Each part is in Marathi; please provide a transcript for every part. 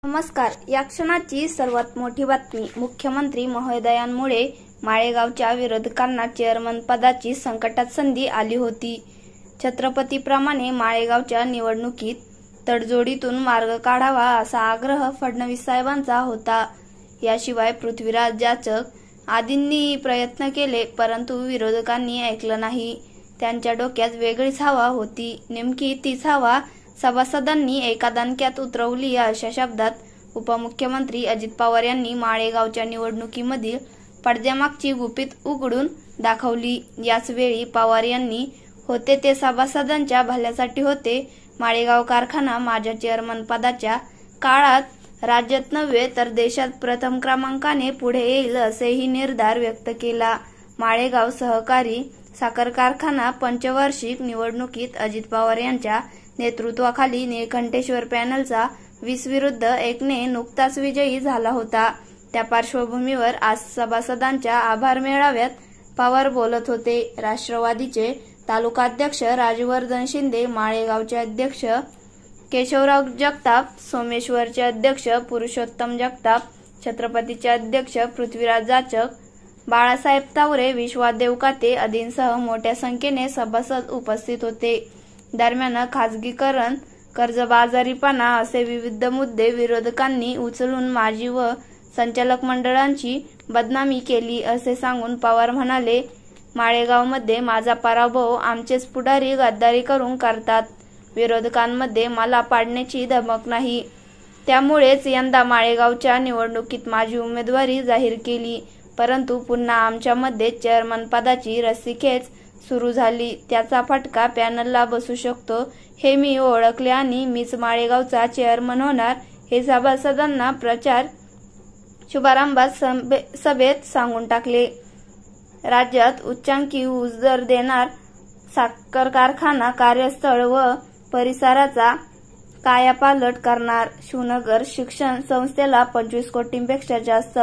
नमस्कार. या क्षणाची सर्वात मोठी बातमी. मुख्यमंत्री महोदयांमुळे माळेगावच्या विरोधकांना चेअरमन पदाची संकटात संधी आली होती. छत्रपतीप्रमाणे माळेगावच्या निवडणुकीत तडजोडीतून मार्ग काढावा असा आग्रह फडणवीस साहेबांचा होता. याशिवाय पृथ्वीराज जाचक आदींनी प्रयत्न केले, परंतु विरोधकांनी ऐकलं नाही. त्यांच्या डोक्यात वेगळीच हवा होती. नेमकी तीच हवा सभासदांनी एका दणक्यात उतरवली. अशा शब्दात उपमुख्यमंत्री अजित पवार यांनी माळेगावच्या निवडणुकीमधील पडद्यामागची गुपित उघडून दाखवली. याच वेळी पवार यांनी होते ते सभासदांच्या भल्यासाठी होते. माळेगाव कारखाना माझ्या चेअरमन पदाच्या काळात राज्यात नव्हे तर देशात प्रथम क्रमांकाने पुढे येईल असेही निर्धार व्यक्त केला. माळेगाव सहकारी साखर कारखाना पंचवार्षिक निवडणुकीत अजित पवार यांच्या नेतृत्वाखाली निळकंठेश्वर पॅनलचा 20-1 ने नुकताच विजयी झाला होता. त्या पार्श्वभूमीवर आज सभासदांच्या आभार मेळाव्यात पवार बोलत होते. राष्ट्रवादीचे तालुकाध्यक्ष राजवर्धन शिंदे, माळेगावचे अध्यक्ष केशवराव जगताप, सोमेश्वरचे अध्यक्ष पुरुषोत्तम जगताप, छत्रपतीचे अध्यक्ष पृथ्वीराज जाचक, बाळासाहेब तावरे, विश्वास देवकाते आदींसह मोठ्या संख्येने सभासद उपस्थित होते. दरम्यान खासगीकरण, कर्जबाजारीपणा असे विविध मुद्दे विरोधकांनी उचलून माजी व संचालक मंडळांची बदनामी केली असे सांगून पवार म्हणाले, माळेगावमध्ये माझा पराभव आमचेच पुढारी गद्दारी करून करतात. विरोधकांमध्ये मला पाडण्याची धमक नाही. त्यामुळेच यंदा माळेगावच्या निवडणुकीत माझी उमेदवारी जाहीर केली. परंतु पुन्हा आमच्यामध्ये चेअरमन पदाची रस्सीखेच सुरू झाली. त्याचा फटका पॅनलला बसू शकतो हे मी ओळखले आणि मीच माळेगावचा चेअरमन होणार हे सभासदांना प्रचार शुभारंभात सभेत सांगून टाकले. राज्यात उच्चांकी ऊस दर देणार साखर कारखाना कार्यस्थळ व परिसराचा कायापालट करणार. शिवनगर शिक्षण संस्थेला 25 कोटींपेक्षा जास्त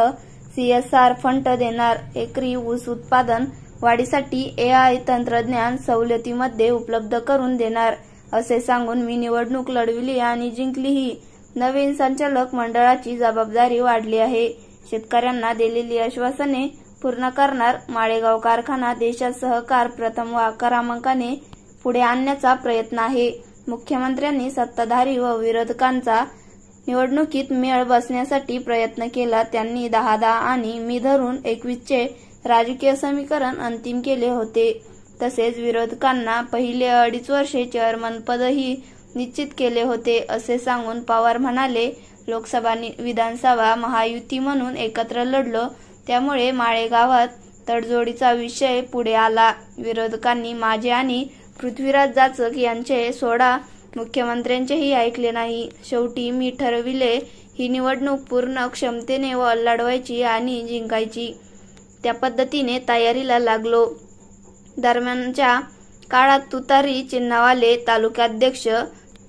CSR फंड देणार. एकरी ऊस उत्पादन वाढीसाठी AI तंत्रज्ञान सवलतीमध्ये उपलब्ध करून देणार असे सांगून मी निवडणूक लढविली आणि जिंकलीही. नवीन संचालक मंडळाची जबाबदारी वाढली आहे. शेतकऱ्यांना दिलेली आश्वासने पूर्ण करणार. माळेगाव कारखाना देशात सहकार प्रथम क्रमांकाने पुढे आणण्याचा प्रयत्न आहे. मुख्यमंत्र्यांनी सत्ताधारी व विरोधकांचा निवडणुकीत मेळ बसण्यासाठी प्रयत्न केला. त्यांनी 10-10 आणि मी धरून 21चे राजकीय समीकरण अंतिम केले होते. तसेच विरोधकांना पहिले 2.5 वर्षे चेअरमन पदही निश्चित केले होते असे सांगून पवार म्हणाले, लोकसभा विधानसभा महायुती म्हणून एकत्र लढलो, त्यामुळे माळेगावात तडजोडीचा विषय पुढे आला. विरोधकांनी माझे आणि पृथ्वीराज जाचक यांचे सोडा मुख्यमंत्र्यांचेही ऐकले नाही. शेवटी मी ठरविले ही निवडणूक पूर्ण क्षमतेने लढवायची आणि जिंकायची. त्या पद्धतीने तयारीला लागलो. दरम्यानच्या काळात तुतारी चिन्हावाले तालुकाध्यक्ष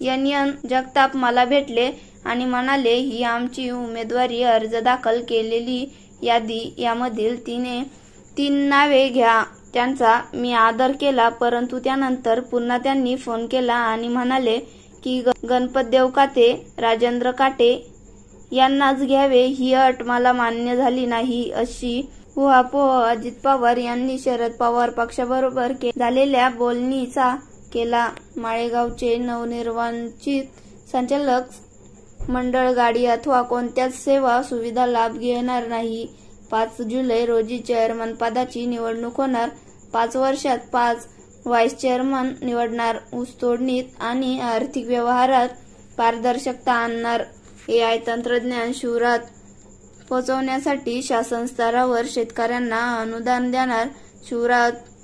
NN जगताप मला भेटले आणि म्हणाले, ही आमची उमेदवारी अर्ज दाखल केलेली यादी, यामधील 3 नावे घ्या. त्यांचा मी आदर केला, परंतु त्यानंतर पुन्हा त्यांनी फोन केला आणि म्हणाले की गणपत देवकाते, राजेंद्र काटे यांनाच घ्यावे. ही अट मला मान्य झाली नाही अशी उहापोह अजित पवार यांनी शरद पवार पक्षाबरोबर झालेल्या बोलणीचा केला. माळेगावचे नवनिर्वाचित संचालक मंडळ गाडी अथवा कोणत्याच सेवा सुविधा लाभ घेणार नाही. 5 जुलै रोजी चेअरमन पदाची निवडणूक होणार. 5 वर्षात 5 व्हाईस चेअरमन निवडणार. ऊसतोडणीत आणि आर्थिक व्यवहारात पारदर्शकता आणणार. AI तंत्रज्ञान शिवारात पोहोचवण्यासाठी शासन स्तरावर शेतकऱ्यांना अनुदान देणार.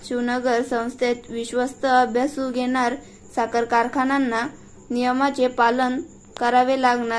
शिवनगर संस्थेत विश्वस्त अभ्यासू घेणार. साखर कारखान्यांना नियमाचे पालन करावे लागणार.